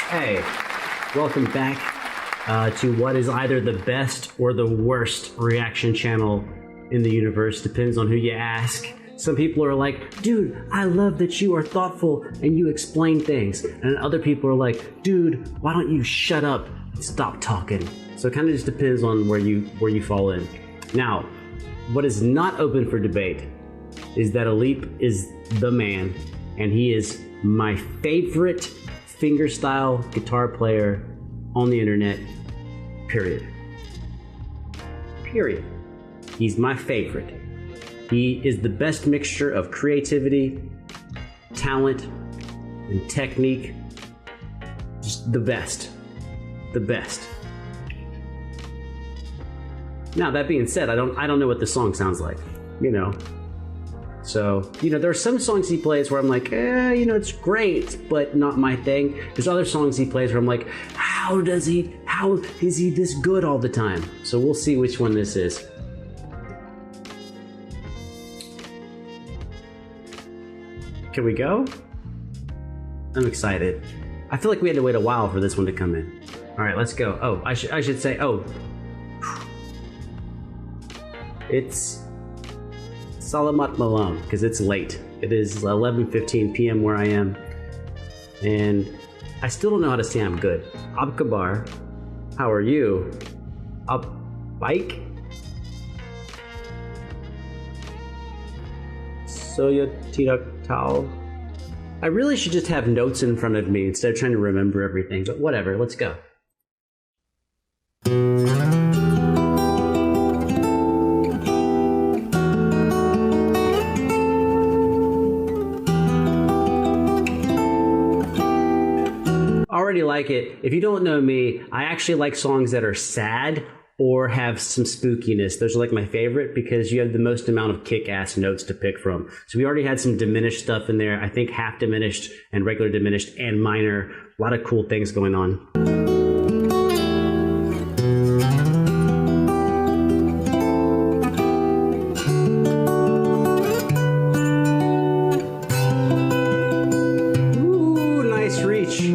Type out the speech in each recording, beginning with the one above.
Hey, welcome back to what is either the best or the worst reaction channel in the universe. Depends on who you ask. Some people are like, dude, I love that you are thoughtful and you explain things. And other people are like, dude, why don't you shut up and stop talking? So it kind of just depends on where you fall in. Now, what is not open for debate is that Alip is the man, and he is my favorite fingerstyle guitar player on the internet, period. Period. He's my favorite. He is the best mixture of creativity, talent, and technique. Just the best. The best. Now, that being said, I don't know what the song sounds like, you know. So, you know, there are some songs he plays where I'm like, you know, it's great, but not my thing. There's other songs he plays where I'm like, how is he this good all the time? So we'll see which one this is. Can we go? I'm excited. I feel like we had to wait a while for this one to come in. All right, let's go. Oh, I should say, oh. It's Salamat Malam, because it's late. It is 11:15 p.m. where I am, and I still don't know how to say I'm good. Ab Kabar, how are you? Ab Bike? Soya Tirak Tao. I really should just have notes in front of me instead of trying to remember everything, but whatever, let's go. Already like it. If you don't know me, I actually like songs that are sad or have some spookiness. Those are like my favorite because you have the most amount of kick-ass notes to pick from. So we already had some diminished stuff in there. I think half diminished and regular diminished and minor. A lot of cool things going on. Ooh, nice reach.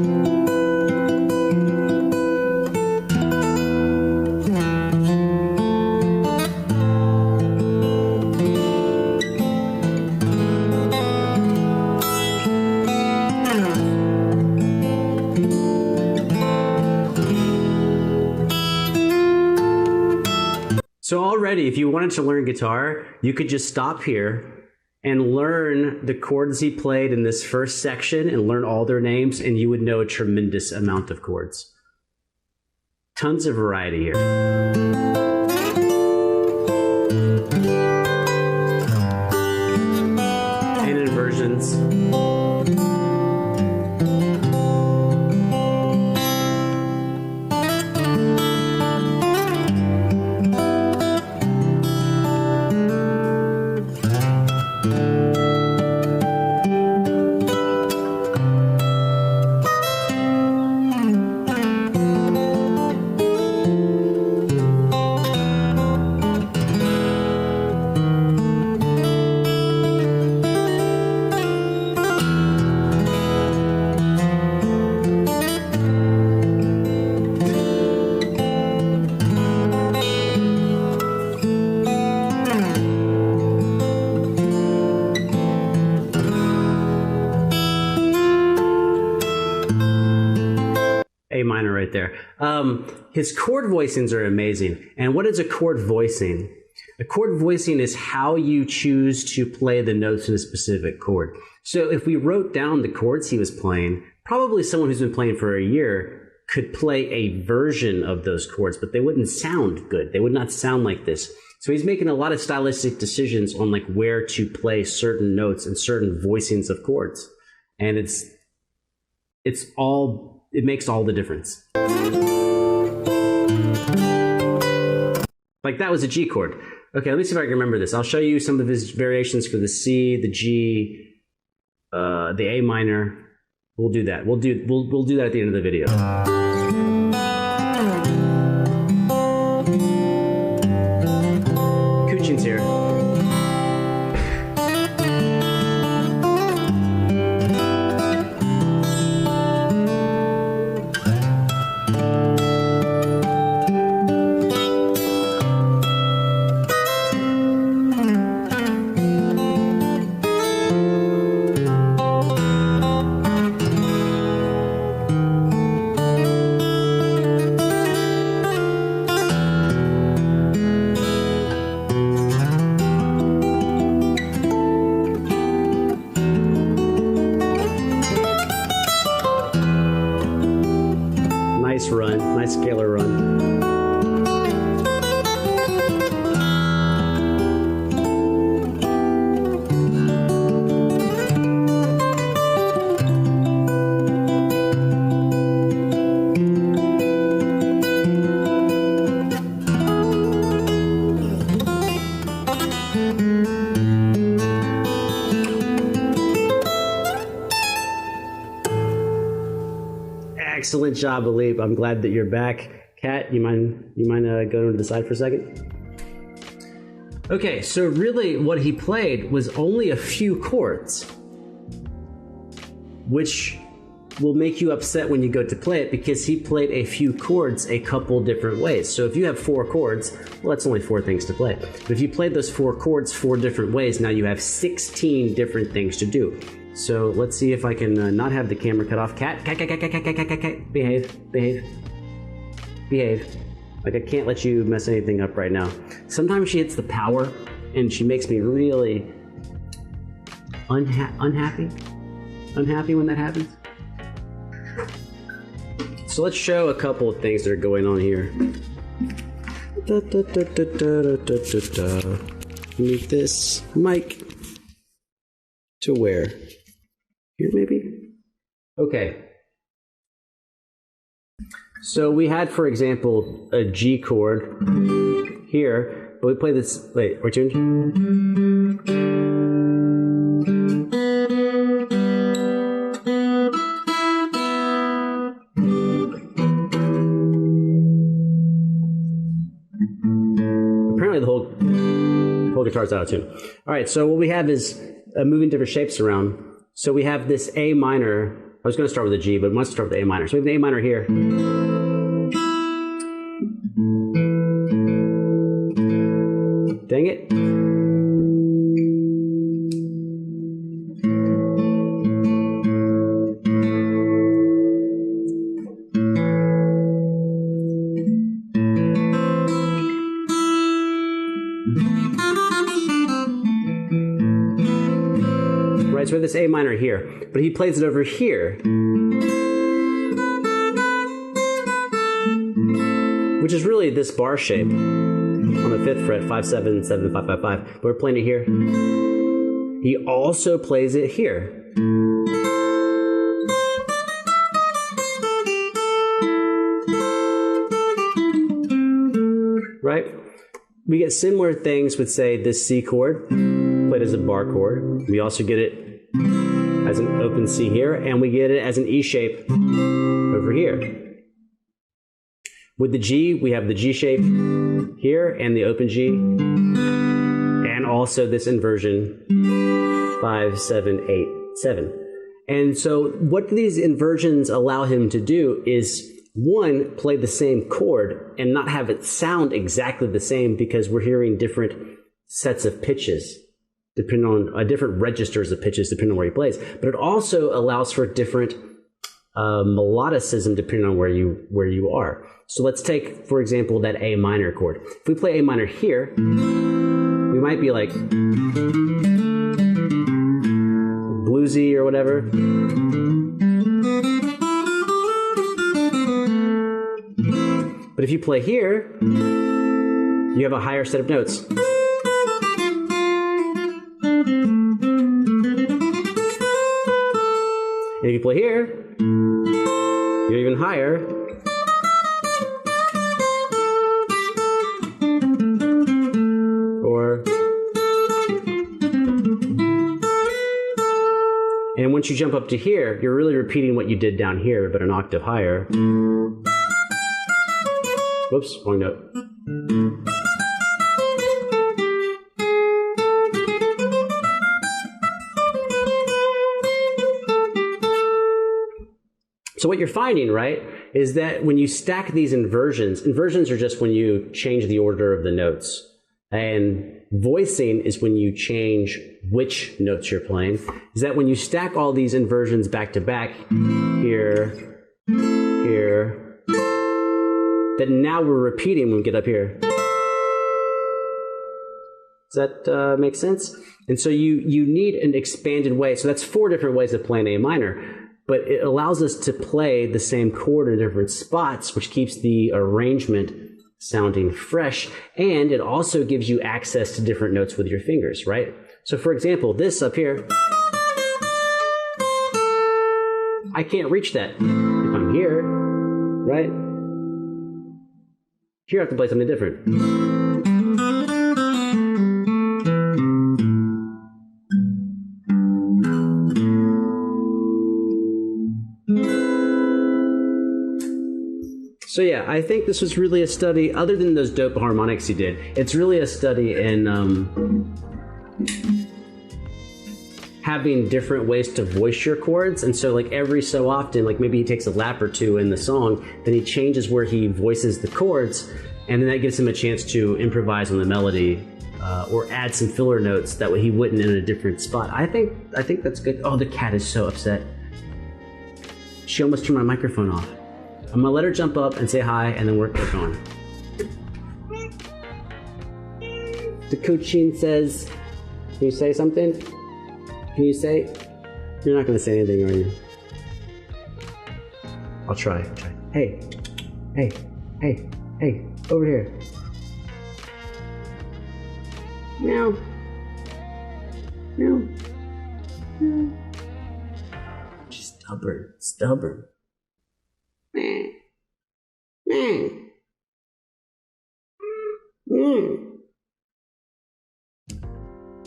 So already, if you wanted to learn guitar, you could just stop here and learn the chords he played in this first section and learn all their names, and you would know a tremendous amount of chords. Tons of variety here. And inversions. A minor right there. His chord voicings are amazing. And what is a chord voicing? A chord voicing is how you choose to play the notes in a specific chord. So if we wrote down the chords he was playing, probably someone who's been playing for a year could play a version of those chords, but they wouldn't sound good. They would not sound like this. So he's making a lot of stylistic decisions on like where to play certain notes and certain voicings of chords. And it makes all the difference. Like that was a G chord. Okay, let me see if I can remember this. I'll show you some of his variations for the C, the G, the A minor. We'll do that. We'll do that at the end of the video. Kuchin's here. Nice run, nice scalar run. Excellent job, Alip. I'm glad that you're back. Kat, you mind going to the side for a second? Okay, so really what he played was only a few chords, which will make you upset when you go to play it because he played a few chords a couple different ways. So if you have 4 chords, well, that's only 4 things to play. But if you played those 4 chords 4 different ways, now you have 16 different things to do. So let's see if I can not have the camera cut off. Cat, behave. Like, I can't let you mess anything up right now. Sometimes she hits the power and she makes me really unhappy when that happens. So let's show a couple of things that are going on here. Move this mic to where? Here, maybe? Okay. So we had, for example, a G chord here, but we play this. Wait, we're tuned? Apparently the whole guitar's out of tune. All right, so what we have is moving different shapes around. So we have this A minor. I was going to start with a G, but let's start with the A minor. So we have the A minor here. Dang it. Right, so we have this A minor here, but he plays it over here, which is really this bar shape on the 5th fret, 5, 7, 7, 5, 5, 5. But we're playing it here. He also plays it here. Right? We get similar things with, say, this C chord, played as a bar chord. We also get it as an open C here, and we get it as an E shape over here. With the G, we have the G shape here and the open G, and also this inversion 5, 7, 8, 7. And so what these inversions allow him to do is, one, play the same chord and not have it sound exactly the same because we're hearing different sets of pitches, depending on different registers of pitches, depending on where he plays. But it also allows for different melodicism depending on where you are. So let's take, for example, that A minor chord. If we play A minor here, we might be like bluesy or whatever. But if you play here, you have a higher set of notes. And if you play here, you're even higher. And once you jump up to here, you're really repeating what you did down here, but an octave higher. Whoops, wrong note. So what you're finding, right, is that when you stack these inversions are just when you change the order of the notes. And voicing is when you change which notes you're playing. Is that when you stack all these inversions back to back, here, here, that now we're repeating when we get up here. Does that make sense? And so you need an expanded way. So that's 4 different ways of playing A minor. but it allows us to play the same chord in different spots, which keeps the arrangement sounding fresh, and it also gives you access to different notes with your fingers, right? So for example, this up here, I can't reach that if I'm here, right? Here I have to play something different. So yeah, I think this was really a study, other than those dope harmonics he did, it's really a study in having different ways to voice your chords. And so like every so often, like maybe he takes a lap or two in the song, then he changes where he voices the chords, and then that gives him a chance to improvise on the melody or add some filler notes that way he wouldn't in a different spot. I think that's good. Oh, the cat is so upset. She almost turned my microphone off. I'm gonna let her jump up and say hi, and then we're going. The Kuchin says, can you say something? Can you say? You're not gonna say anything, are you? I'll try. Hey, over here. Meow. Meow. Meow. She's stubborn.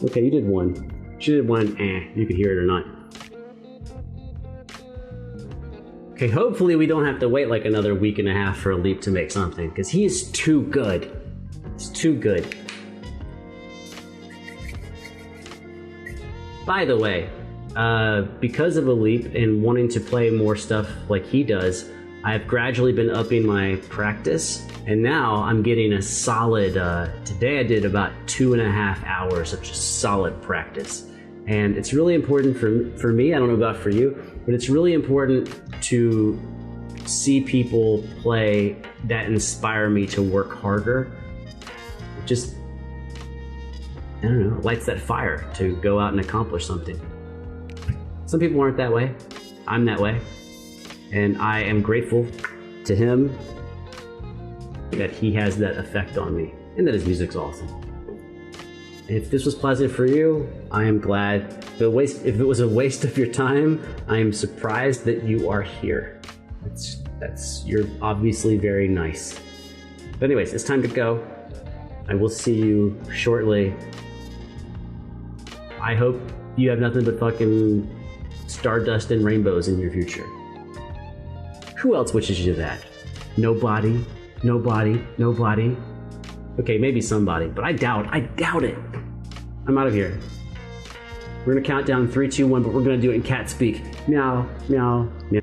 Okay, you did one. She did one, you could hear it or not. Okay, hopefully we don't have to wait like another week and a half for Alip to make something, because he is too good. It's too good. By the way, because of Alip and wanting to play more stuff like he does, I've gradually been upping my practice, and now I'm getting a solid, today I did about 2.5 hours of just solid practice. And it's really important for me, I don't know about for you, but it's really important to see people play that inspire me to work harder. It just, I don't know, lights that fire to go out and accomplish something. Some people aren't that way. I'm that way. And I am grateful to him that he has that effect on me and that his music's awesome. And if this was pleasant for you, I am glad. If it was a waste of your time, I am surprised that you are here. You're obviously very nice. But anyways, it's time to go. I will see you shortly. I hope you have nothing but fucking stardust and rainbows in your future. Who else wishes you that? Nobody. Okay, maybe somebody, but I doubt it. I'm out of here. We're gonna count down 3, 2, 1, but we're gonna do it in cat speak. Meow, meow, meow.